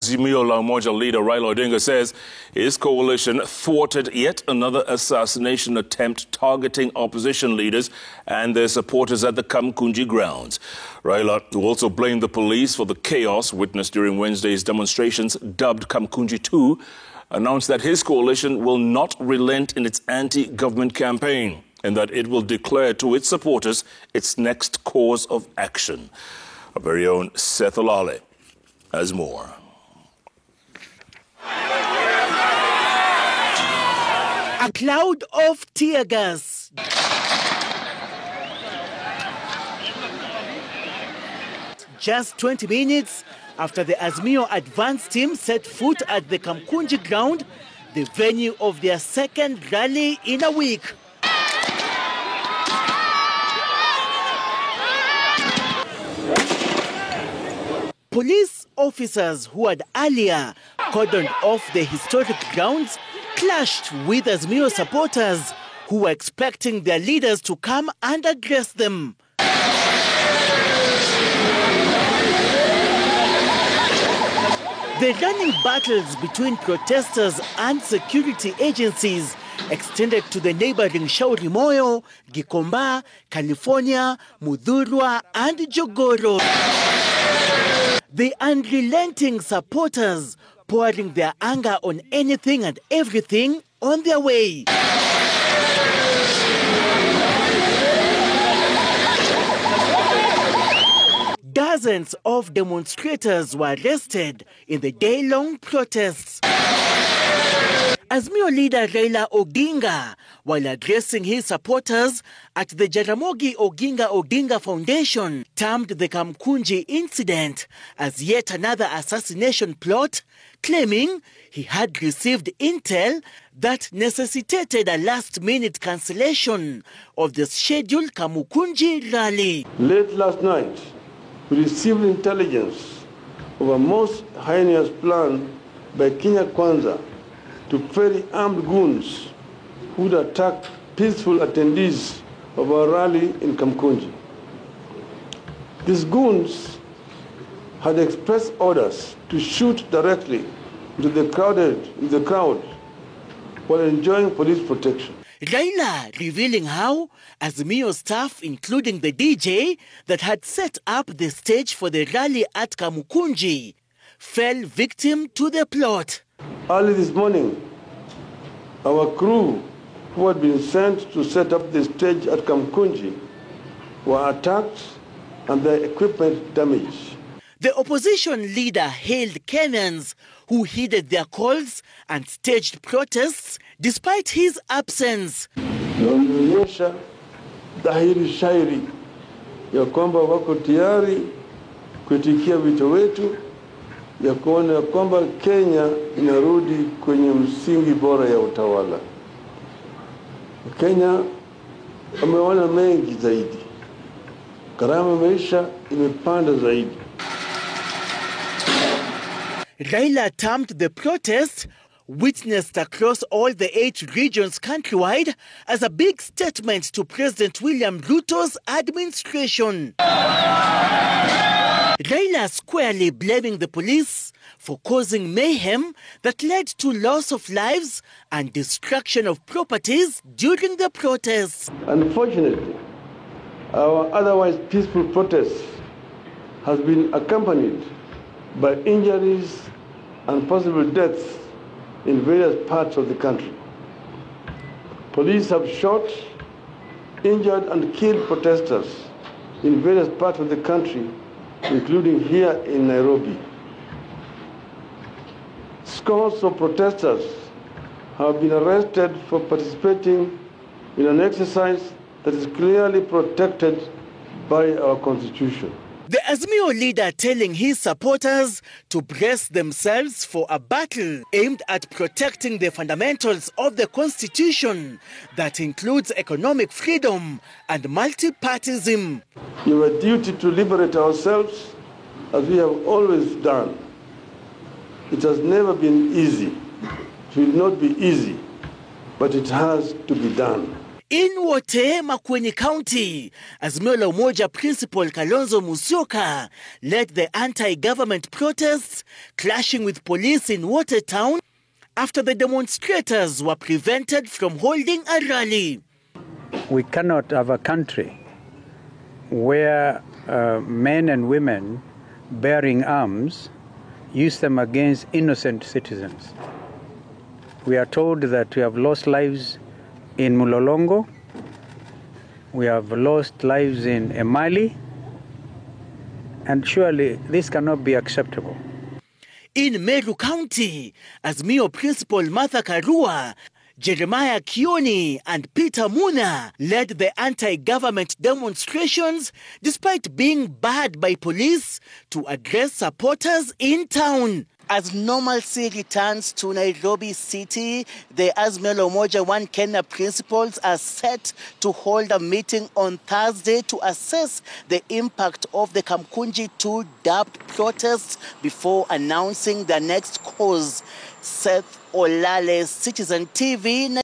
Azimio la Umoja leader Raila Odinga says his coalition thwarted yet another assassination attempt targeting opposition leaders and their supporters at the Kamukunji grounds. Raila, who also blamed the police for the chaos witnessed during Wednesday's demonstrations dubbed Kamukunji 2, announced that his coalition will not relent in its anti-government campaign and that it will declare to its supporters its next course of action. Our very own Seth Olale has more. A cloud of tear gas. Just 20 minutes after the Azimio advance team set foot at the Kamukunji ground, the venue of their second rally in a week. Police officers who had earlier cordoned off the historic grounds clashed with Azimio supporters who were expecting their leaders to come and address them. The running battles between protesters and security agencies extended to the neighboring Shauri Moyo, Gikomba, California, Mudhurwa, and Jogoro. The unrelenting supporters pouring their anger on anything and everything on their way. Dozens of demonstrators were arrested in the day-long protests. Azimio leader Raila Odinga, while addressing his supporters at the Jaramogi Oginga Odinga Foundation, termed the Kamukunji incident as yet another assassination plot, claiming he had received intel that necessitated a last-minute cancellation of the scheduled Kamukunji rally. Late last night, we received intelligence of a most heinous plan by Kenya Kwanza to ferry armed goons who would attack peaceful attendees of our rally in Kamukunji. These goons had expressed orders to shoot directly into the crowd while enjoying police protection. Raila revealing how Azimio staff, including the DJ that had set up the stage for the rally at Kamukunji, fell victim to the plot. Early this morning, our crew who had been sent to set up the stage at Kamukunji were attacked and their equipment damaged. The opposition leader hailed Kenyans who heeded their calls and staged protests despite his absence. Naonyesha dhahiri shairi ya kwamba wako tayari kuitikia wito wetu ya kuona kwamba Kenya inarudi kwenye msingi bora ya utawala. Kenya ameona mengi zaidi. Gharama maisha imepanda zaidi. Raila termed the protest, witnessed across all the 8 regions countrywide, as a big statement to President William Ruto's administration. Raila squarely blaming the police for causing mayhem that led to loss of lives and destruction of properties during the protests. Unfortunately, our otherwise peaceful protest has been accompanied by injuries and possible deaths in various parts of the country. Police have shot, injured and killed protesters in various parts of the country, including here in Nairobi. Scores of protesters have been arrested for participating in an exercise that is clearly protected by our Constitution. The Azimio leader telling his supporters to brace themselves for a battle aimed at protecting the fundamentals of the Constitution that includes economic freedom and multipartyism. You have a duty to liberate ourselves as we have always done. It has never been easy. It will not be easy, but it has to be done. In Wote, Makueni County, Azimio la Umoja Principal Kalonzo Musyoka led the anti-government protests, clashing with police in Watertown after the demonstrators were prevented from holding a rally. We cannot have a country where men and women bearing arms use them against innocent citizens. We are told that we have lost lives in Mulolongo, we have lost lives in Emali, and surely this cannot be acceptable. In Meru County, Azimio Principal Martha Karua, Jeremiah Kioni and Peter Muna led the anti-government demonstrations despite being barred by police to address supporters in town. As normalcy returns to Nairobi City, the Azimio la Umoja One Kenya principals are set to hold a meeting on Thursday to assess the impact of the Kamukunji 2 dubbed protests before announcing their next course. Seth Olale, Citizen TV.